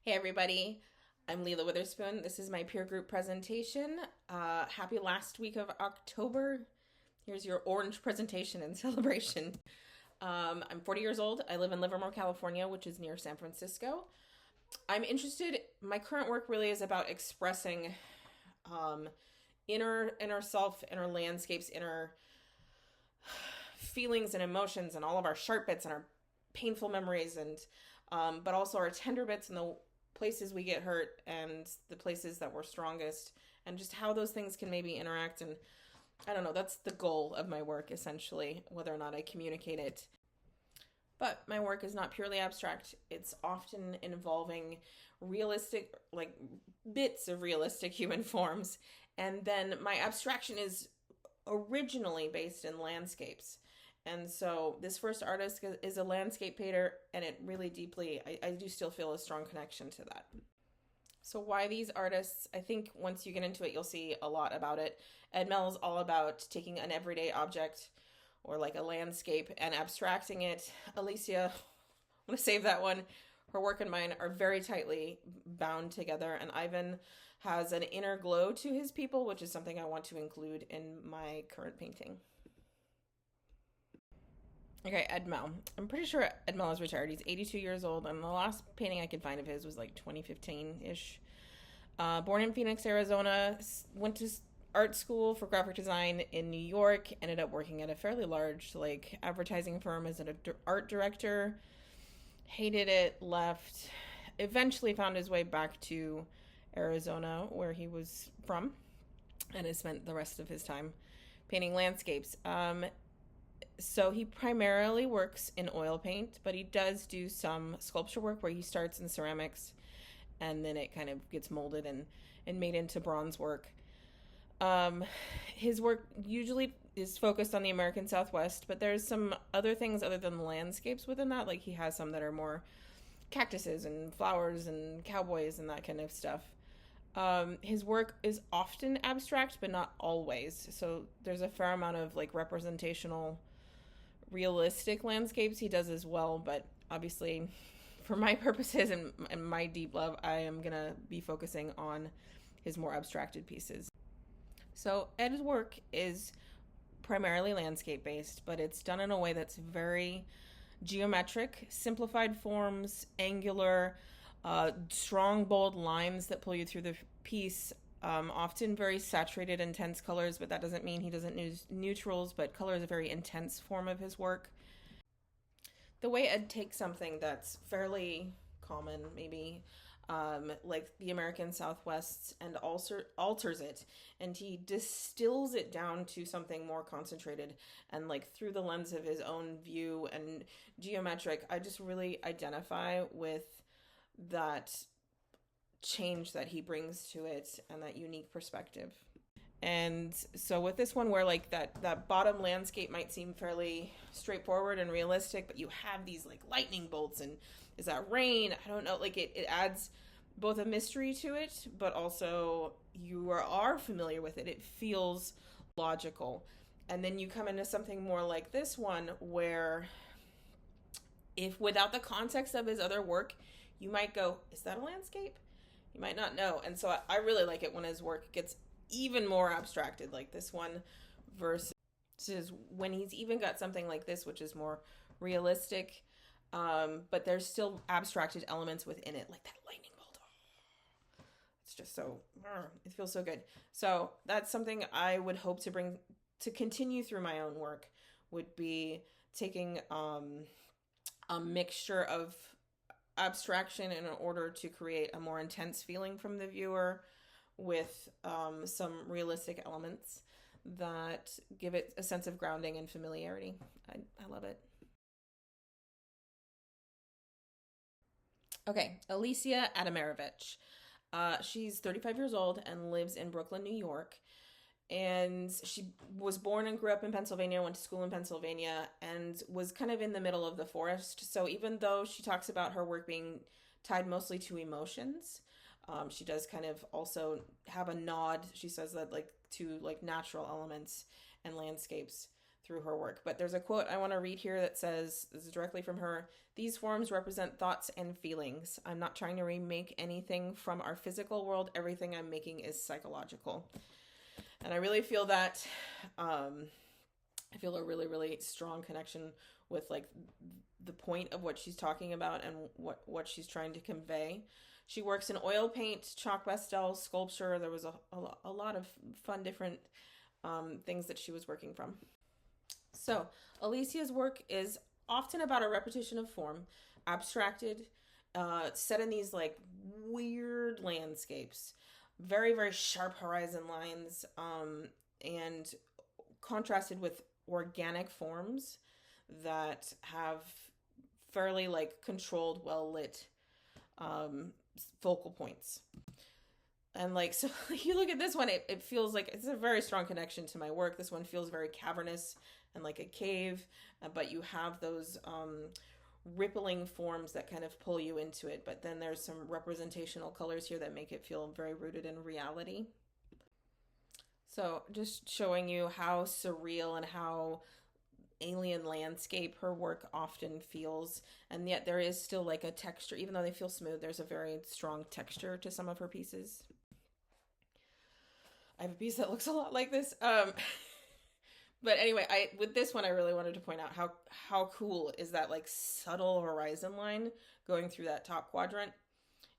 Hey everybody, I'm Leela Witherspoon. This is my peer group presentation. Happy last week of October. Here's your orange presentation and celebration. I'm 40 years old. I live in Livermore, California, which is near San Francisco. My current work really is about expressing inner self, inner landscapes, inner feelings and emotions, and all of our sharp bits and our painful memories, and but also our tender bits and the places we get hurt and the places that we're strongest, and just how those things can maybe interact. And I don't know, that's the goal of my work, essentially, whether or not I communicate it. But my work is not purely abstract. It's often involving realistic, like bits of realistic human forms. And then my abstraction is originally based in landscapes. And so this first artist is a landscape painter, and it really deeply, I do still feel a strong connection to that. So why these artists? I think once you get into it, you'll see a lot about it. Edmel is all about taking an everyday object or like a landscape and abstracting it. Alicia, I want to save that one. Her work and mine are very tightly bound together, and Ivan has an inner glow to his people, which is something I want to include in my current painting. Okay, Edmel. I'm pretty sure Edmel is retired. He's 82 years old, and the last painting I could find of his was like 2015-ish. Born in Phoenix, Arizona, went to art school for graphic design in New York, ended up working at a fairly large like advertising firm as an art director. Hated it, left, eventually found his way back to Arizona, where he was from, and has spent the rest of his time painting landscapes. So he primarily works in oil paint, but he does do some sculpture work where he starts in ceramics and then it kind of gets molded and made into bronze work. His work usually is focused on the American Southwest, but there's some other things other than landscapes within that. Like he has some that are more cactuses and flowers and cowboys and that kind of stuff. His work is often abstract, but not always. So there's a fair amount of like representational realistic landscapes he does as well, but obviously for my purposes and my deep love, I am gonna be focusing on his more abstracted pieces. So Ed's work is primarily landscape based, but it's done in a way that's very geometric, simplified forms, angular, strong, bold lines that pull you through the piece. Often very saturated, intense colors, but that doesn't mean he doesn't use neutrals, but color is a very intense form of his work. The way Ed takes something that's fairly common, maybe, like the American Southwest, and alters it, and he distills it down to something more concentrated and like through the lens of his own view and geometric. I just really identify with that change that he brings to it and that unique perspective. And so with this one, where like that bottom landscape might seem fairly straightforward and realistic, but you have these like lightning bolts, and is that rain? I don't know. Like it adds both a mystery to it, but also you are familiar with it. It feels logical. And then you come into something more like this one, where if without the context of his other work, you might go, is that a landscape? You might not know. And so I really like it when his work gets even more abstracted like this one, versus when he's even got something like this, which is more realistic, but there's still abstracted elements within it, like that lightning bolt. It's just so, it feels so good. So that's something I would hope to bring to continue through my own work, would be taking a mixture of abstraction in order to create a more intense feeling from the viewer, with some realistic elements that give it a sense of grounding and familiarity. I love it. Okay, Alicia Adamovich. She's 35 years old and lives in Brooklyn, New York. And she was born and grew up in Pennsylvania, went to school in Pennsylvania, and was kind of in the middle of the forest. So even though she talks about her work being tied mostly to emotions, she does kind of also have a nod, she says that, like to like natural elements and landscapes through her work. But there's a quote I want to read here that says, this is directly from her: "These forms represent thoughts and feelings. I'm not trying to remake anything from our physical world. Everything I'm making is psychological." And I really feel that, I feel a really, really strong connection with like the point of what she's talking about and what she's trying to convey. She works in oil paint, chalk pastels, sculpture. There was a lot of fun different things that she was working from. So Alicia's work is often about a repetition of form, abstracted, set in these like weird landscapes, very, very sharp horizon lines, and contrasted with organic forms that have fairly like controlled, well lit focal points. And like, so you look at this one, it feels like it's a very strong connection to my work. This one feels very cavernous and like a cave, but you have those rippling forms that kind of pull you into it. But then there's some representational colors here that make it feel very rooted in reality. So just showing you how surreal and how alien landscape her work often feels, and yet there is still like a texture. Even though they feel smooth, there's a very strong texture to some of her pieces. I have a piece that looks a lot like this. But anyway, with this one I really wanted to point out how cool is that like subtle horizon line going through that top quadrant.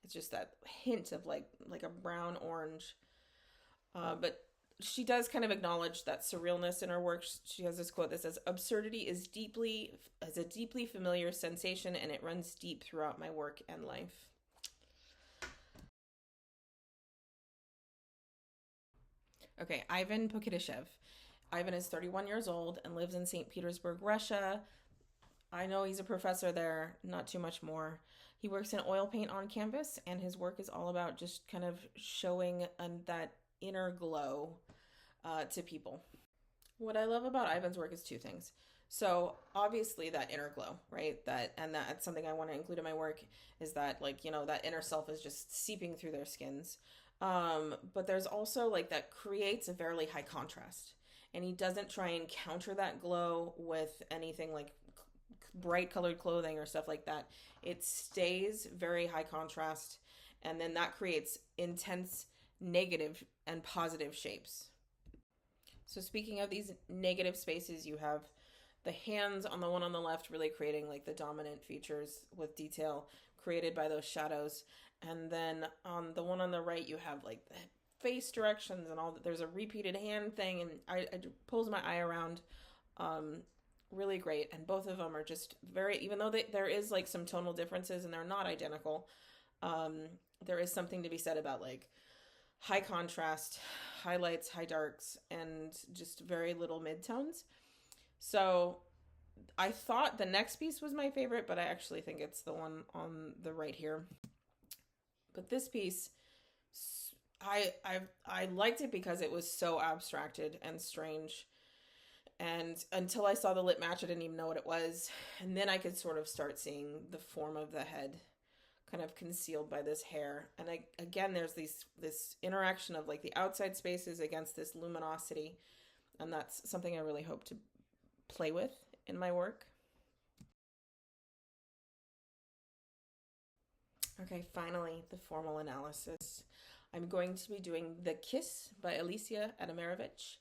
It's just that hint of like a brown orange. But she does kind of acknowledge that surrealness in her work. She has this quote that says, "Absurdity is a deeply familiar sensation, and it runs deep throughout my work and life." Okay, Ivan Pokidyshev. Ivan is 31 years old and lives in St. Petersburg, Russia. I know he's a professor there, not too much more. He works in oil paint on canvas, and his work is all about just kind of showing that inner glow to people. What I love about Ivan's work is two things. So obviously that inner glow, right? That's something I want to include in my work, is that like, that inner self is just seeping through their skins. But there's also like that creates a very high contrast, and he doesn't try and counter that glow with anything like bright colored clothing or stuff like that. It stays very high contrast, and then that creates intense negative and positive shapes. So speaking of these negative spaces, you have the hands on the one on the left really creating like the dominant features with detail created by those shadows. And then on the one on the right, you have like the face directions and all that. There's a repeated hand thing, and I pulls my eye around. Really great. And both of them are just very, even though there is like some tonal differences and they're not identical, there is something to be said about like high contrast, highlights, high darks, and just very little midtones. So I thought the next piece was my favorite, but I actually think it's the one on the right here. But this piece, I liked it because it was so abstracted and strange. And until I saw the lip match, I didn't even know what it was. And then I could sort of start seeing the form of the head kind of concealed by this hair. And again, there's this interaction of like the outside spaces against this luminosity. And that's something I really hope to play with in my work. Okay, finally, the formal analysis. I'm going to be doing The Kiss by Alicia Adamovich.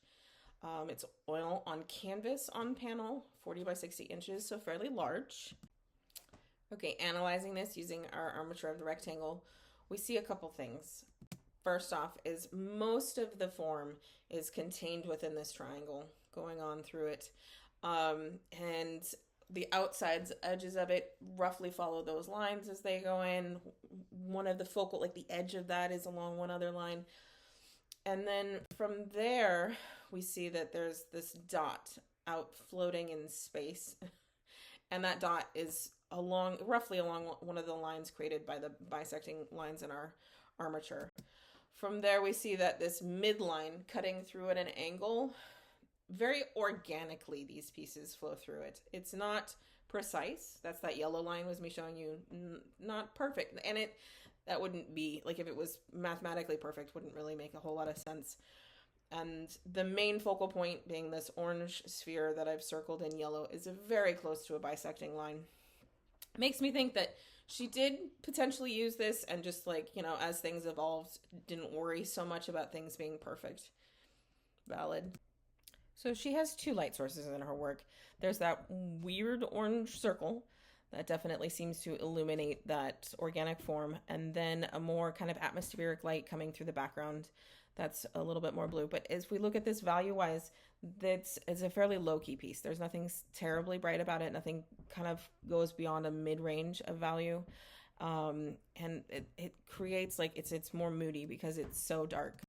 It's oil on canvas on panel, 40 by 60 inches, so fairly large. Okay, analyzing this using our armature of the rectangle, we see a couple things. First off is most of the form is contained within this triangle, going on through it. And the outsides edges of it roughly follow those lines as they go in. One of the focal, like the edge of that is along one other line. And then from there, we see that there's this dot out floating in space. And that dot is roughly along one of the lines created by the bisecting lines in our armature. From there, we see that this midline cutting through at an angle, very organically these pieces flow through it. It's not precise. That's that yellow line was me showing you, not perfect. And that wouldn't be, like if it was mathematically perfect, wouldn't really make a whole lot of sense. And the main focal point being this orange sphere that I've circled in yellow is very close to a bisecting line. Makes me think that she did potentially use this and just like, as things evolved, didn't worry so much about things being perfect. Valid. So she has two light sources in her work. There's that weird orange circle that definitely seems to illuminate that organic form, and then a more kind of atmospheric light coming through the background that's a little bit more blue. But as we look at this value-wise, it's a fairly low-key piece. There's nothing terribly bright about it. Nothing kind of goes beyond a mid-range of value. And it creates like it's more moody because it's so dark.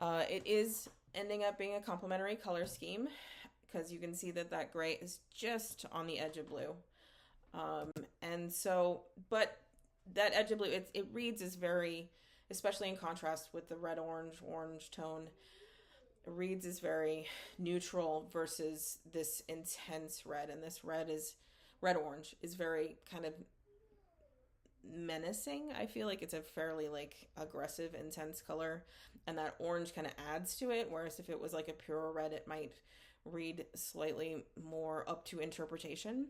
It is ending up being a complementary color scheme because you can see that gray is just on the edge of blue. And so, but that edge of blue, it reads as very, especially in contrast with the orange tone, it reads as very neutral versus this intense red. And this red orange is very kind of menacing. I feel like it's a fairly like aggressive, intense color, and that orange kind of adds to it. Whereas if it was like a pure red, it might read slightly more up to interpretation.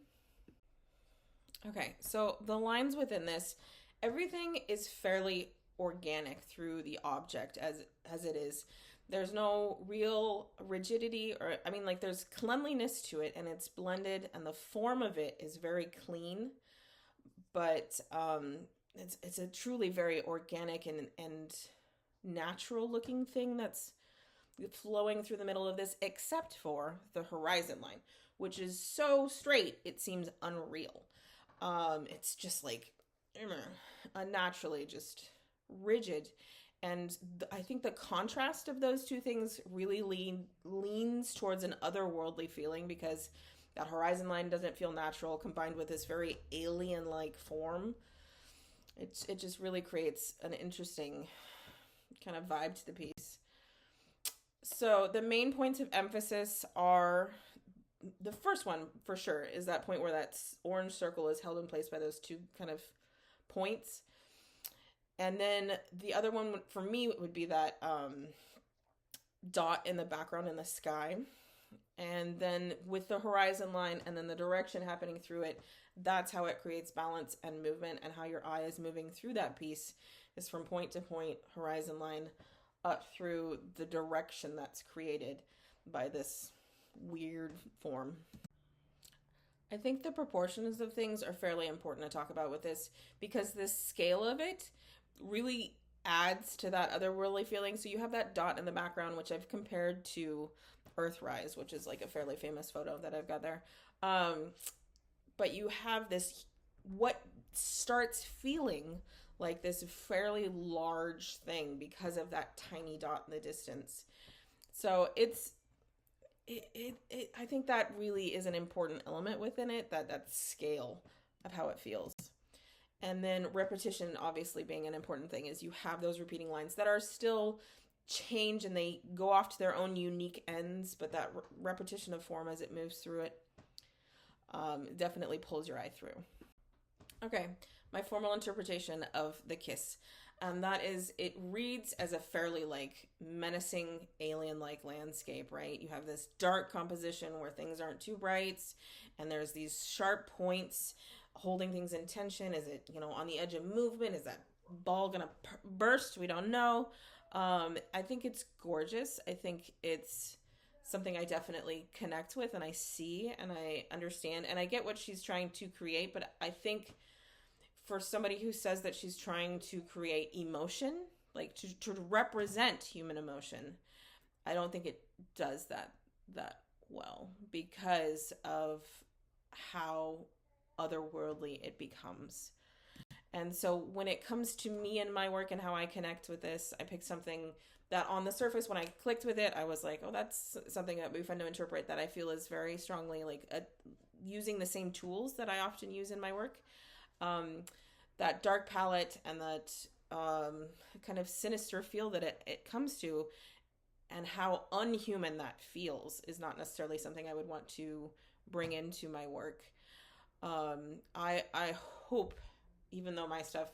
Okay, so the lines within this, everything is fairly organic through the object as it is. There's no real rigidity, or I mean, like there's cleanliness to it, and it's blended, and the form of it is very clean. But it's a truly very organic and natural looking thing that's flowing through the middle of this, except for the horizon line, which is so straight it seems unreal. It's just like unnaturally just rigid. And I think the contrast of those two things really leans towards an otherworldly feeling, because that horizon line doesn't feel natural, combined with this very alien-like form. It just really creates an interesting kind of vibe to the piece. So the main points of emphasis are, the first one for sure is that point where that orange circle is held in place by those two kind of points. And then the other one for me would be that dot in the background in the sky. And then with the horizon line and then the direction happening through it, that's how it creates balance and movement, and how your eye is moving through that piece is from point to point, horizon line, up through the direction that's created by this weird form. I think the proportions of things are fairly important to talk about with this, because the scale of it really adds to that otherworldly feeling. So you have that dot in the background, which I've compared to Earthrise, which is like a fairly famous photo that I've got there. But you have this, what starts feeling like this fairly large thing because of that tiny dot in the distance. So I think that really is an important element within it, that scale of how it feels. And then repetition obviously being an important thing, is you have those repeating lines that are still change and they go off to their own unique ends, but that repetition of form as it moves through it definitely pulls your eye through. Okay, my formal interpretation of the kiss. That is, it reads as a fairly like menacing alien-like landscape, right? You have this dark composition where things aren't too bright, and there's these sharp points holding things in tension. Is it, on the edge of movement? Is that ball gonna burst? We don't know. I think it's gorgeous. I think it's something I definitely connect with, and I see, and I understand, and I get what she's trying to create, but I think for somebody who says that she's trying to create emotion, like to represent human emotion, I don't think it does that well, because of how otherworldly it becomes. And so when it comes to me and my work and how I connect with this, I picked something that on the surface, when I clicked with it, I was like, oh, that's something that would be fun to interpret, that I feel is very strongly like using the same tools that I often use in my work. That dark palette and that kind of sinister feel that it comes to, and how unhuman that feels, is not necessarily something I would want to bring into my work. I hope, even though my stuff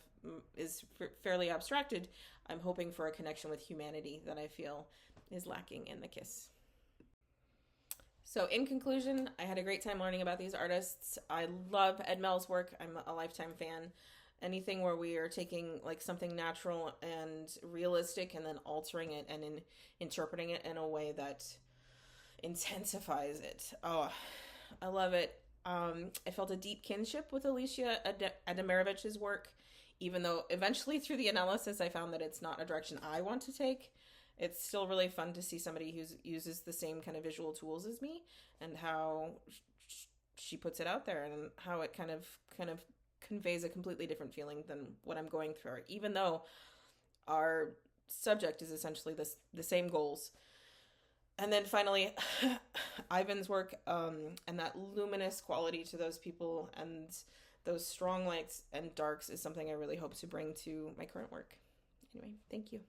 is fairly abstracted, I'm hoping for a connection with humanity that I feel is lacking in The Kiss. So in conclusion, I had a great time learning about these artists. I love Ed Mel's work. I'm a lifetime fan. Anything where we are taking like something natural and realistic and then altering it and interpreting it in a way that intensifies it. Oh, I love it. I felt a deep kinship with Alicia Ademirovich's work, even though eventually through the analysis I found that it's not a direction I want to take. It's still really fun to see somebody who uses the same kind of visual tools as me, and how she puts it out there, and how it kind of conveys a completely different feeling than what I'm going through, even though our subject is essentially the same goals. And then finally, Ivan's work, and that luminous quality to those people and those strong lights and darks is something I really hope to bring to my current work. Anyway, thank you.